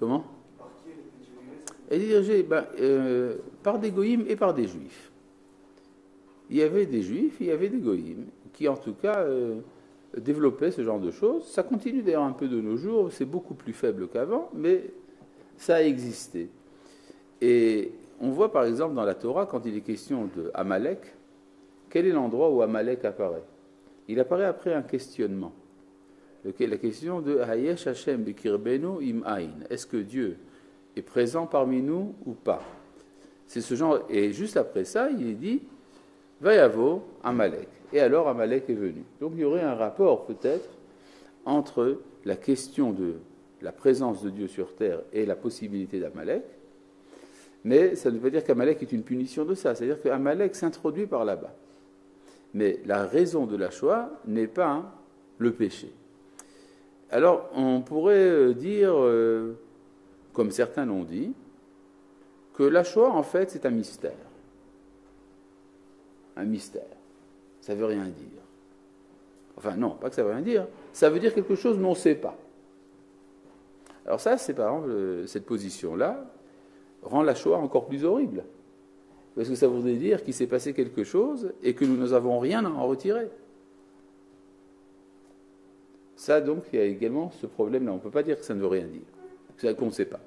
Comment? Elle est dirigée par des goïms et par des juifs. Il y avait des juifs, il y avait des goïms, qui en tout cas développaient ce genre de choses. Ça continue d'ailleurs un peu de nos jours, c'est beaucoup plus faible qu'avant, mais ça a existé. Et on voit par exemple dans la Torah, quand il est question de Amalek, quel est l'endroit où Amalek apparaît? Il apparaît après un questionnement. La question de Hayesh Hashem Bekirbenu im Ain. Est-ce que Dieu est présent parmi nous ou pas? C'est ce genre. Et juste après ça, il est dit Vayavo Amalek. Et alors Amalek est venu. Donc il y aurait un rapport peut-être entre la question de la présence de Dieu sur terre et la possibilité d'Amalek. Mais ça ne veut pas dire qu'Amalek est une punition de ça. C'est-à-dire qu'Amalek s'introduit par là-bas. Mais la raison de la Shoah n'est pas le péché. Alors, on pourrait dire, comme certains l'ont dit, que la Shoah, en fait, c'est un mystère. Un mystère. Ça ne veut rien dire. Enfin, non, pas que ça ne veut rien dire. Ça veut dire quelque chose, mais on ne sait pas. Alors ça, c'est par exemple, cette position-là rend la Shoah encore plus horrible. Parce que ça voudrait dire qu'il s'est passé quelque chose et que nous n'avons rien à en retirer. Ça, donc, il y a également ce problème-là. On ne peut pas dire que ça ne veut rien dire, qu'on ne sait pas.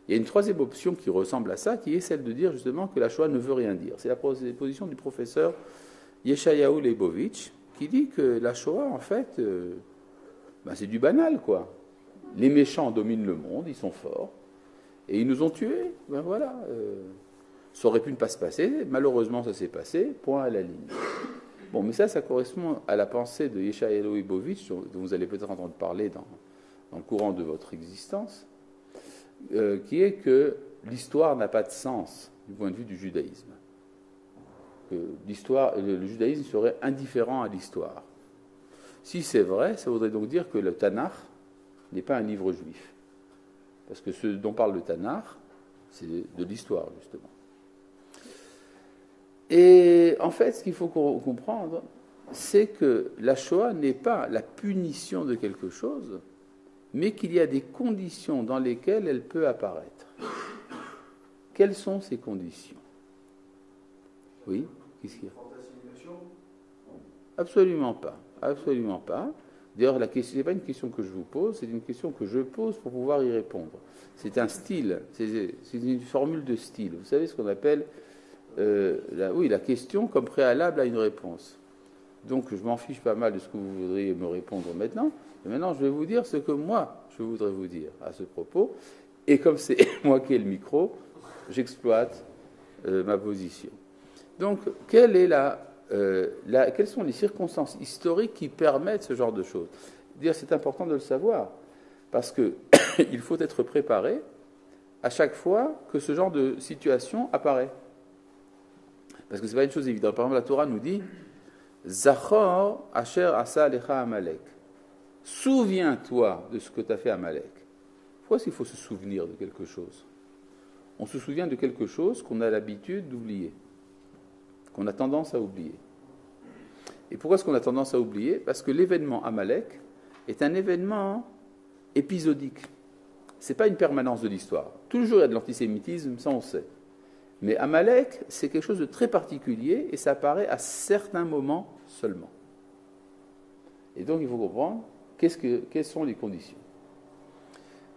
Il y a une troisième option qui ressemble à ça, qui est celle de dire justement que la Shoah ne veut rien dire. C'est la position du professeur Yeshayahu Leibovitch, qui dit que la Shoah, en fait, c'est du banal, quoi. Les méchants dominent le monde, ils sont forts, et ils nous ont tués. Ben voilà. Ça aurait pu ne pas se passer, malheureusement ça s'est passé, point à la ligne. Bon, mais ça correspond à la pensée de Yeshayahu Leibovitch, dont vous allez peut-être entendre parler dans le courant de votre existence, qui est que l'histoire n'a pas de sens du point de vue du judaïsme. Que le judaïsme serait indifférent à l'histoire. Si c'est vrai, ça voudrait donc dire que le Tanakh n'est pas un livre juif. Parce que ce dont parle le Tanakh, c'est de l'histoire, justement. Et en fait, ce qu'il faut comprendre, c'est que la Shoah n'est pas la punition de quelque chose, mais qu'il y a des conditions dans lesquelles elle peut apparaître. Quelles sont ces conditions? Oui, qu'est-ce qu'il y a? Absolument pas. Absolument pas. D'ailleurs, ce n'est pas une question que je vous pose, c'est une question que je pose pour pouvoir y répondre. C'est un style, c'est une formule de style. Vous savez ce qu'on appelle la question comme préalable à une réponse. Donc, je m'en fiche pas mal de ce que vous voudriez me répondre maintenant. Et maintenant, je vais vous dire ce que moi, je voudrais vous dire à ce propos. Et comme c'est moi qui ai le micro, j'exploite ma position. Donc, quelles sont les circonstances historiques qui permettent ce genre de choses? C'est important de le savoir, parce qu'il faut être préparé à chaque fois que ce genre de situation apparaît. Parce que ce n'est pas une chose évidente. Par exemple, la Torah nous dit Zachor asher asa alecha Amalek. Souviens-toi de ce que tu as fait à Amalek. Pourquoi est-ce qu'il faut se souvenir de quelque chose? On se souvient de quelque chose qu'on a l'habitude d'oublier, qu'on a tendance à oublier. Et pourquoi est-ce qu'on a tendance à oublier? Parce que l'événement Amalek est un événement épisodique. Ce n'est pas une permanence de l'histoire. Toujours il y a de l'antisémitisme, ça on sait. Mais Amalek, c'est quelque chose de très particulier et ça apparaît à certains moments seulement. Et donc il faut comprendre quelles sont les conditions.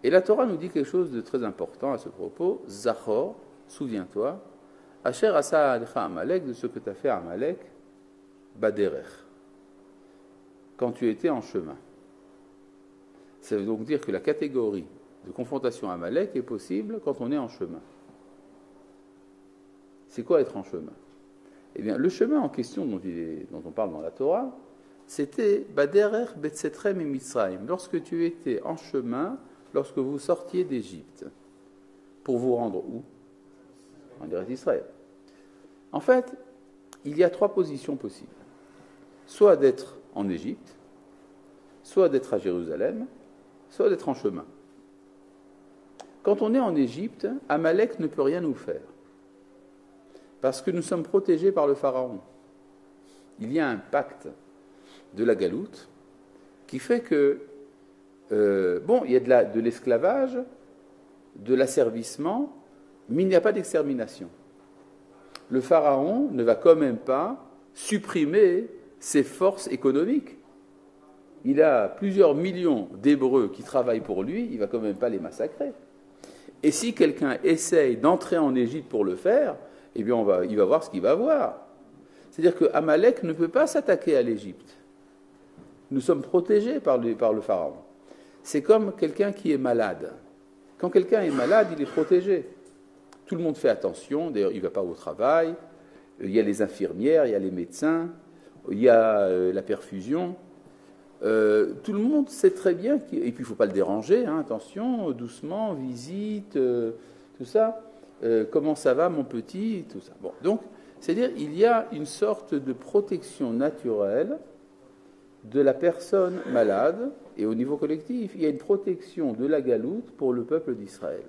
Et la Torah nous dit quelque chose de très important à ce propos. Zachor, souviens-toi, Asher asa alecha Amalek, de ce que tu as fait à Amalek, Baderech, quand tu étais en chemin. Ça veut donc dire que la catégorie de confrontation à Amalek est possible quand on est en chemin. C'est quoi être en chemin? Eh bien, le chemin en question dont on parle dans la Torah, c'était Baderech Betsetrem et Mitzrayim, lorsque tu étais en chemin, lorsque vous sortiez d'Égypte, pour vous rendre où? En Eretz Israël. En fait, il y a trois positions possibles. Soit d'être en Égypte, soit d'être à Jérusalem, soit d'être en chemin. Quand on est en Égypte, Amalek ne peut rien nous faire. Parce que nous sommes protégés par le Pharaon. Il y a un pacte de la galoute qui fait que, il y a de l'esclavage, de l'asservissement, mais il n'y a pas d'extermination. Le pharaon ne va quand même pas supprimer ses forces économiques. Il a plusieurs millions d'Hébreux qui travaillent pour lui, il ne va quand même pas les massacrer. Et si quelqu'un essaye d'entrer en Égypte pour le faire, eh bien il va voir ce qu'il va voir. C'est-à-dire que Amalek ne peut pas s'attaquer à l'Égypte. Nous sommes protégés par le pharaon. C'est comme quelqu'un qui est malade. Quand quelqu'un est malade, il est protégé. Tout le monde fait attention, d'ailleurs il ne va pas au travail, il y a les infirmières, il y a les médecins, il y a la perfusion. Tout le monde sait très bien, et puis il ne faut pas le déranger, hein, attention, doucement, visite, tout ça. Comment ça va mon petit, tout ça. Bon, donc, c'est-à-dire il y a une sorte de protection naturelle de la personne malade, et au niveau collectif, il y a une protection de la galoute pour le peuple d'Israël.